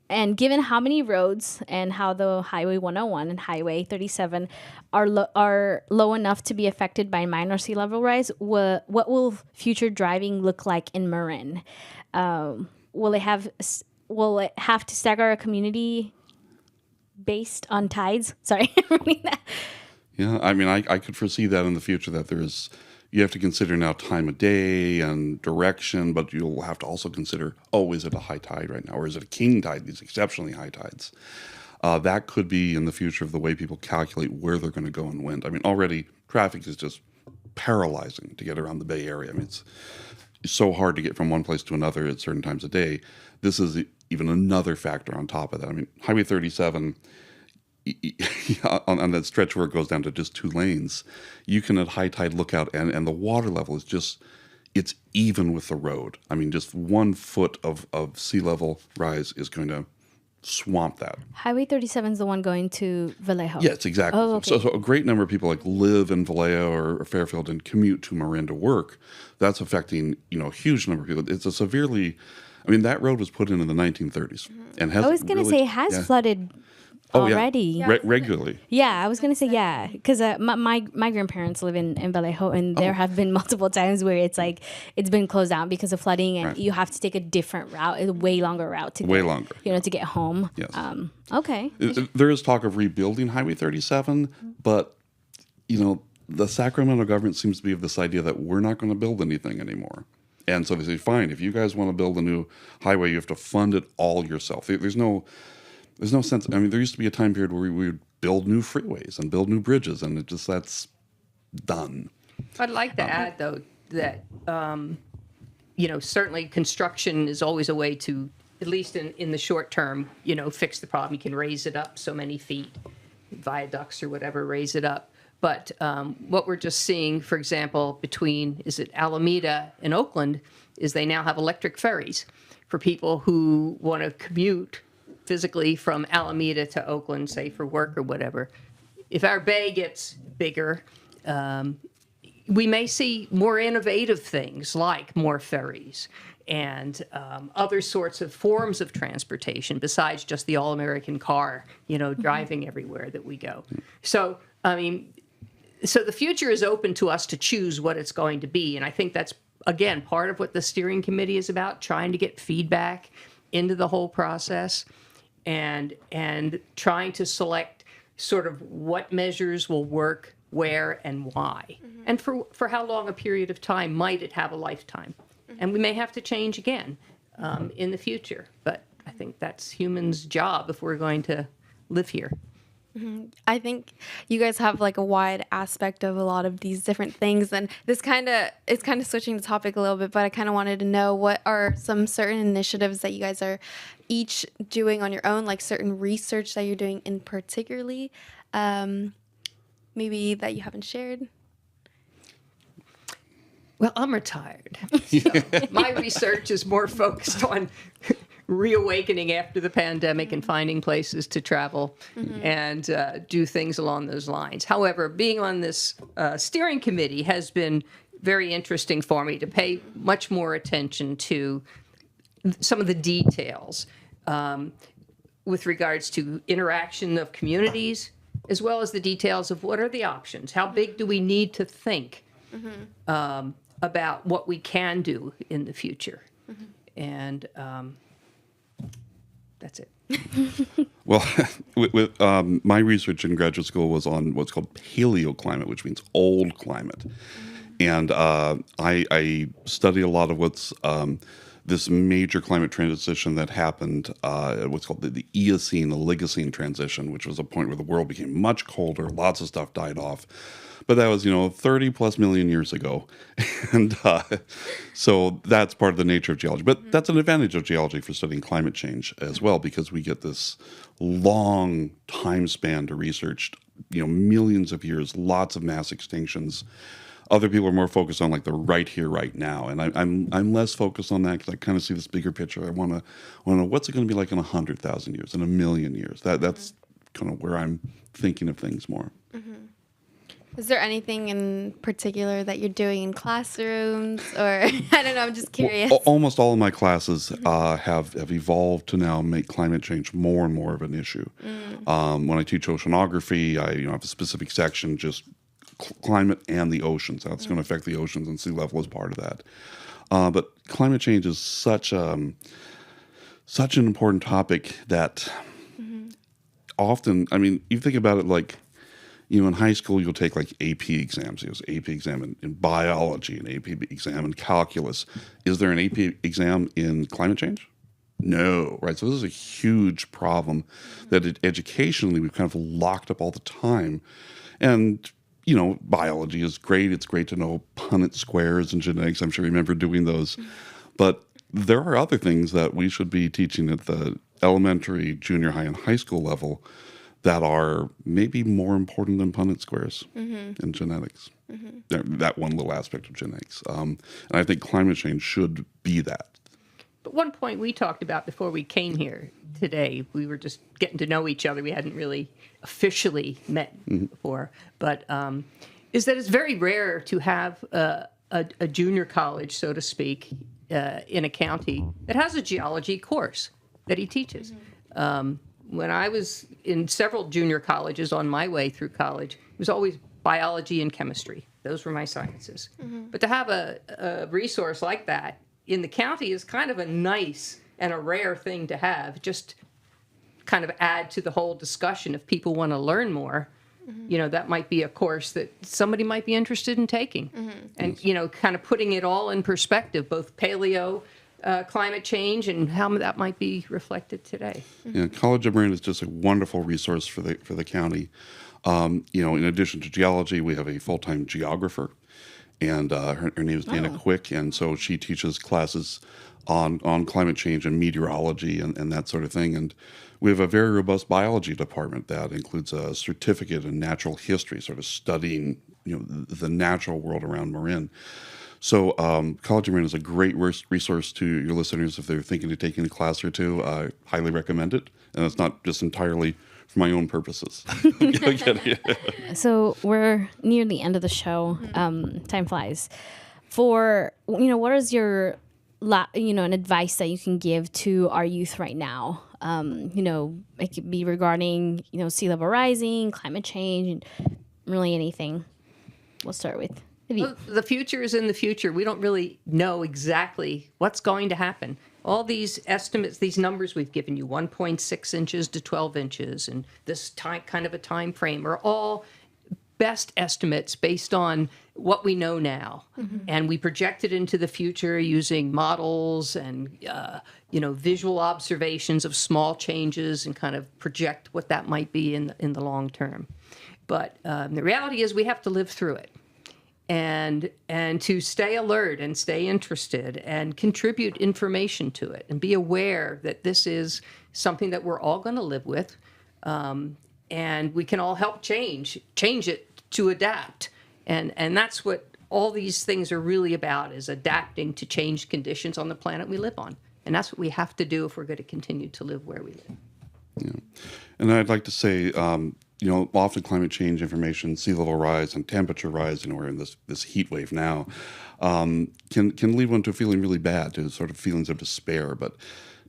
And given how many roads and how the Highway 101 and Highway 37 are low enough to be affected by minor sea level rise, what will future driving look like in Marin? Will it have to stagger a community based on tides? Sorry, I'm reading that. Yeah, I mean, I could foresee that in the future, that you have to consider now time of day and direction, but you'll have to also consider, is it a high tide right now? Or is it a king tide, these exceptionally high tides? That could be in the future of the way people calculate where they're going to go in wind. I mean, already traffic is just paralyzing to get around the Bay Area. I mean, it's so hard to get from one place to another at certain times of day. This is even another factor on top of that. I mean, Highway 37... on that stretch where it goes down to just 2 lanes, you can at high tide look out and the water level is it's even with the road. I mean, just 1 foot of sea level rise is going to swamp that. Highway 37 is the one going to Vallejo. Yes, exactly. Oh, okay. So a great number of people live in Vallejo or Fairfield and commute to Marin to work. That's affecting, a huge number of people. It's that road was put in the 1930s and has. I was going to say it has flooded already. Regularly. Yeah, I was gonna say because my grandparents live in Vallejo, and there have been multiple times where it's been closed down because of flooding, and you have to take a different route, a way longer route to get home. Yes. Okay. There is talk of rebuilding Highway 37, but the Sacramento government seems to be of this idea that we're not going to build anything anymore. And so they say, fine, if you guys want to build a new highway, you have to fund it all yourself. There's no sense. I mean, there used to be a time period where we would build new freeways and build new bridges, and that's done. I'd like to add, though, that, certainly construction is always a way to, at least in the short term, fix the problem. You can raise it up so many feet, viaducts or whatever, raise it up. But what we're just seeing, for example, between, Alameda and Oakland, is they now have electric ferries for people who want to commute physically from Alameda to Oakland, say for work or whatever. If our bay gets bigger, we may see more innovative things like more ferries and other sorts of forms of transportation besides just the all-American car, driving everywhere that we go. So, so the future is open to us to choose what it's going to be. And I think that's, again, part of what the steering committee is about, trying to get feedback into the whole process. And trying to select sort of what measures will work where and why. And for how long a period of time might it have a lifetime. And we may have to change again in the future. But I think that's humans' job if we're going to live here. I think you guys have a wide aspect of a lot of these different things, and it's kind of switching the topic a little bit, but I kind of wanted to know what are some certain initiatives that you guys are each doing on your own, certain research that you're doing in particularly, maybe that you haven't shared. Well, I'm retired. So my research is more focused on reawakening after the pandemic and finding places to travel and do things along those lines. However, being on this steering committee has been very interesting for me to pay much more attention to some of the details with regards to interaction of communities, as well as the details of what are the options. How big do we need to think about what we can do in the future? And that's it. Well, with my research in graduate school was on what's called paleoclimate, which means old climate. And I study a lot of what's this major climate transition that happened, what's called the Eocene, the Oligocene transition, which was a point where the world became much colder, lots of stuff died off. But that was, 30 plus million years ago. And so that's part of the nature of geology. But that's an advantage of geology for studying climate change as well, because we get this long time span to research, millions of years, lots of mass extinctions. Other people are more focused on the right here, right now. And I'm less focused on that because I kind of see this bigger picture. I want to know what's it going to be like in 100,000 years, in 1,000,000 years. That's kind of where I'm thinking of things more. Is there anything in particular that you're doing in classrooms, or I don't know? I'm just curious. Almost all of my classes have evolved to now make climate change more and more of an issue. When I teach oceanography, I have a specific section just climate and the oceans. How it's going to affect the oceans, and sea level is part of that. But climate change is such an important topic that often, I mean, you think about it like, in high school, you'll take like AP exams. There's AP exam in biology, an AP exam in calculus. Is there an AP exam in climate change? No, right? So this is a huge problem that educationally we've kind of locked up all the time. And, biology is great. It's great to know Punnett squares and genetics. I'm sure you remember doing those. But there are other things that we should be teaching at the elementary, junior high, and high school level that are maybe more important than Punnett squares and genetics. That one little aspect of genetics. And I think climate change should be that. But one point we talked about before we came here today, we were just getting to know each other. We hadn't really officially met before. But is that it's very rare to have a junior college, so to speak, in a county that has a geology course that he teaches. When I was in several junior colleges on my way through college, it was always biology and chemistry. Those were my sciences. But to have a resource like that in the county is kind of a nice and a rare thing to have, just kind of add to the whole discussion. If people want to learn more, that might be a course that somebody might be interested in taking. And, kind of putting it all in perspective, both paleo, climate change, and how that might be reflected today. Yeah, College of Marin is just a wonderful resource for the county. In addition to geology, we have a full-time geographer, and her name is Dana Quick, and so she teaches classes on climate change and meteorology and that sort of thing. And we have a very robust biology department that includes a certificate in natural history, sort of studying the natural world around Marin. So College of Marin is a great resource to your listeners if they're thinking of taking a class or two. I highly recommend it. And it's not just entirely for my own purposes. So we're near the end of the show. Time flies. For, what is your, an advice that you can give to our youth right now? It could be regarding, sea level rising, climate change, really anything. We'll start with. Well, the future is in the future. We don't really know exactly what's going to happen. All these estimates, these numbers we've given you, 1.6 inches to 12 inches, and this kind of a time frame, are all best estimates based on what we know now. And we project it into the future using models and visual observations of small changes, and kind of project what that might be in the long term. But the reality is we have to live through it. And to stay alert and stay interested and contribute information to it and be aware that this is something that we're all going to live with, and we can all help change it to adapt. And that's what all these things are really about, is adapting to changed conditions on the planet we live on. And that's what we have to do if we're going to continue to live where we live. Yeah. And I'd like to say, often climate change information, sea level rise and temperature rise, we're in this heat wave now, can lead one to feeling really bad, to sort of feelings of despair. But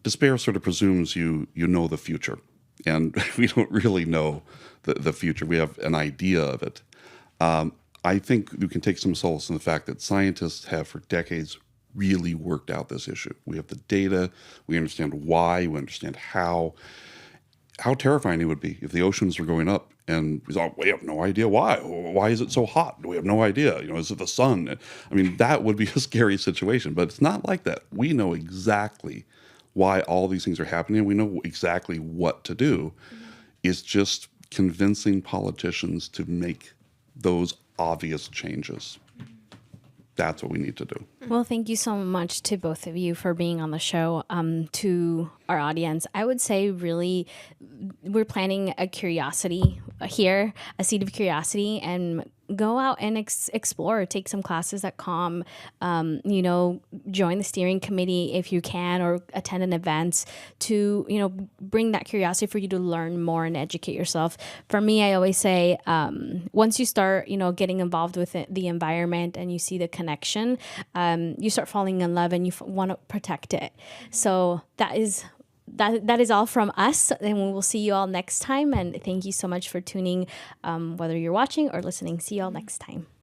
despair sort of presumes you know the future, and we don't really know the future. We have an idea of it. I think you can take some solace in the fact that scientists have for decades really worked out this issue. We have the data, we understand why, we understand how terrifying it would be if the oceans were going up and we have no idea why. Why is it so hot? We have no idea. Is it the sun? I mean, that would be a scary situation, but it's not like that. We know exactly why all these things are happening. We know exactly what to do. It's just convincing politicians to make those obvious changes. That's what we need to do. Well, thank you so much to both of you for being on the show. To our audience, I would say really we're planting a curiosity here, a seed of curiosity, and go out and explore, take some classes at COM, join the steering committee if you can, or attend an event to, bring that curiosity for you to learn more and educate yourself. For me, I always say, once you start, getting involved with the environment and you see the connection, you start falling in love and you want to protect it. So that is all from us, and we will see you all next time. And thank you so much for tuning, whether you're watching or listening. See you all next time.